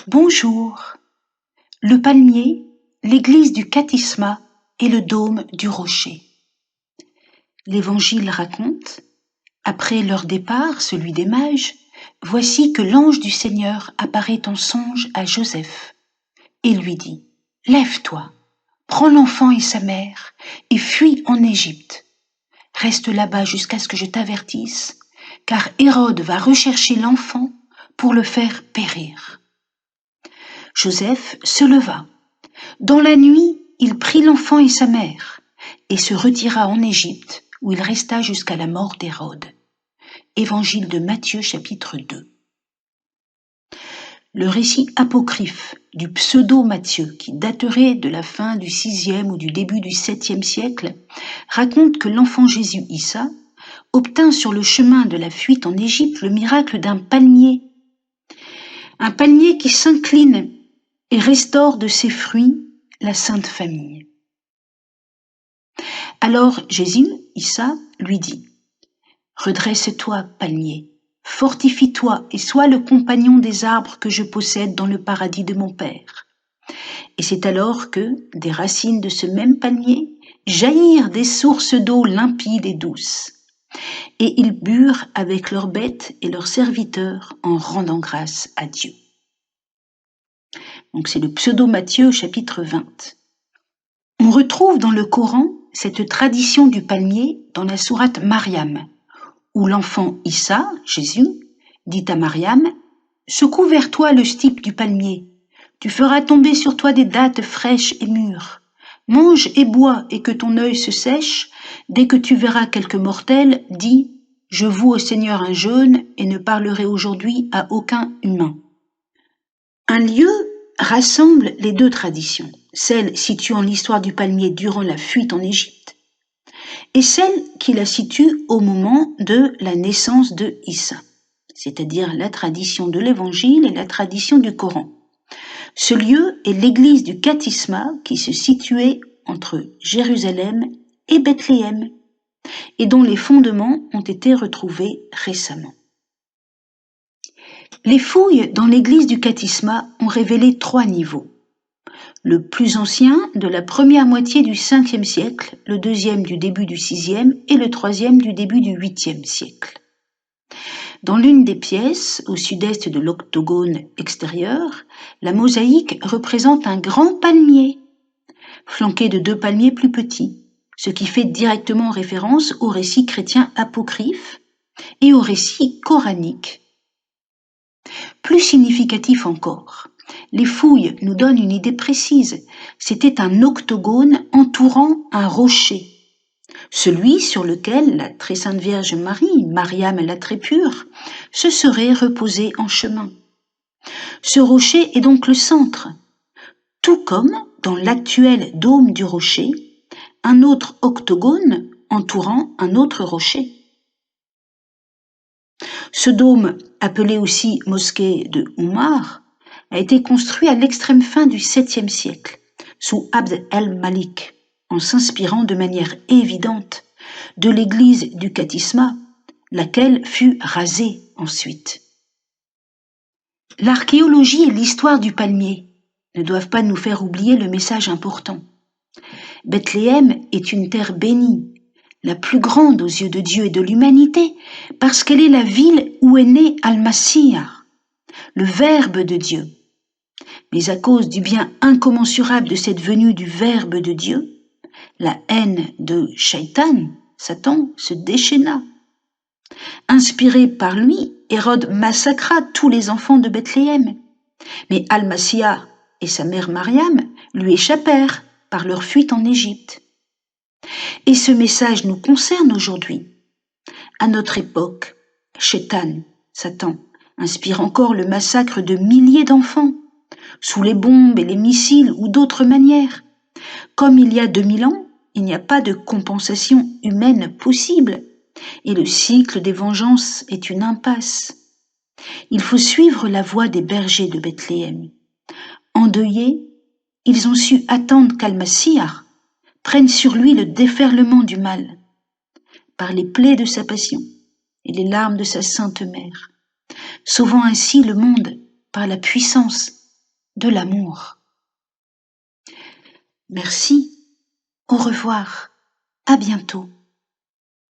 Bonjour. Le palmier, l'église du Catisma et le dôme du rocher. L'Évangile raconte, après leur départ, celui des mages, voici que l'ange du Seigneur apparaît en songe à Joseph et lui dit : Lève-toi, prends l'enfant et sa mère et fuis en Égypte. Reste là-bas jusqu'à ce que je t'avertisse, car Hérode va rechercher l'enfant pour le faire périr. Joseph se leva. Dans la nuit, il prit l'enfant et sa mère et se retira en Égypte, où il resta jusqu'à la mort d'Hérode. Évangile de Matthieu, chapitre 2. Le récit apocryphe du pseudo-Matthieu, qui daterait de la fin du VIe ou du début du VIIe siècle, raconte que l'enfant Jésus Issa obtint sur le chemin de la fuite en Égypte le miracle d'un palmier. Un palmier qui s'incline et restaure de ses fruits la Sainte Famille. Alors Jésus, Issa, lui dit : Redresse-toi, palmier, fortifie-toi et sois le compagnon des arbres que je possède dans le paradis de mon Père. Et c'est alors que, des racines de ce même palmier, jaillirent des sources d'eau limpides et douces. Et ils burent avec leurs bêtes et leurs serviteurs en rendant grâce à Dieu. Donc c'est le pseudo-Matthieu, chapitre 20. On retrouve dans le Coran cette tradition du palmier dans la sourate Mariam, où l'enfant Issa, Jésus, dit à Mariam : Secoue vers toi le stipe du palmier, tu feras tomber sur toi des dattes fraîches et mûres. Mange et bois et que ton œil se sèche. Dès que tu verras quelque mortel, dis : Je voue au Seigneur un jeûne et ne parlerai aujourd'hui à aucun humain. Un lieu rassemble les deux traditions, celle situant l'histoire du palmier durant la fuite en Égypte et celle qui la situe au moment de la naissance de Issa, c'est-à-dire la tradition de l'Évangile et la tradition du Coran. Ce lieu est l'église du Catisma qui se situait entre Jérusalem et Bethléem et dont les fondements ont été retrouvés récemment. Les fouilles dans l'église du Catisma ont révélé 3 niveaux. Le plus ancien de la première moitié du Ve siècle, le deuxième du début du VIe et le troisième du début du VIIIe siècle. Dans l'une des pièces, au sud-est de l'octogone extérieur, la mosaïque représente un grand palmier, flanqué de 2 palmiers plus petits, ce qui fait directement référence au récit chrétien apocryphe et au récit coranique. Plus significatif encore, les fouilles nous donnent une idée précise. C'était un octogone entourant un rocher, celui sur lequel la très sainte Vierge Marie, Mariam la très pure, se serait reposée en chemin. Ce rocher est donc le centre, tout comme dans l'actuel dôme du rocher, un autre octogone entourant un autre rocher. Ce dôme, appelé aussi mosquée de Oumar, a été construit à l'extrême fin du 7e siècle, sous Abd el-Malik, en s'inspirant de manière évidente de l'église du Catisma, laquelle fut rasée ensuite. L'archéologie et l'histoire du palmier ne doivent pas nous faire oublier le message important. Bethléem est une terre bénie, la plus grande aux yeux de Dieu et de l'humanité, parce qu'elle est la ville où est né Al-Masih, le Verbe de Dieu. Mais à cause du bien incommensurable de cette venue du Verbe de Dieu, la haine de Shaitan, Satan, se déchaîna. Inspiré par lui, Hérode massacra tous les enfants de Bethléem. Mais Al-Masih et sa mère Mariam lui échappèrent par leur fuite en Égypte. Et ce message nous concerne aujourd'hui. À notre époque, Shaitan, Satan, inspire encore le massacre de milliers d'enfants, sous les bombes et les missiles ou d'autres manières. Comme il y a 2000 ans, il n'y a pas de compensation humaine possible, et le cycle des vengeances est une impasse. Il faut suivre la voie des bergers de Bethléem. Endeuillés, ils ont su attendre qu'Al-Masih prenne sur lui le déferlement du mal, par les plaies de sa passion et les larmes de sa sainte mère, sauvant ainsi le monde par la puissance de l'amour. Merci, au revoir, à bientôt.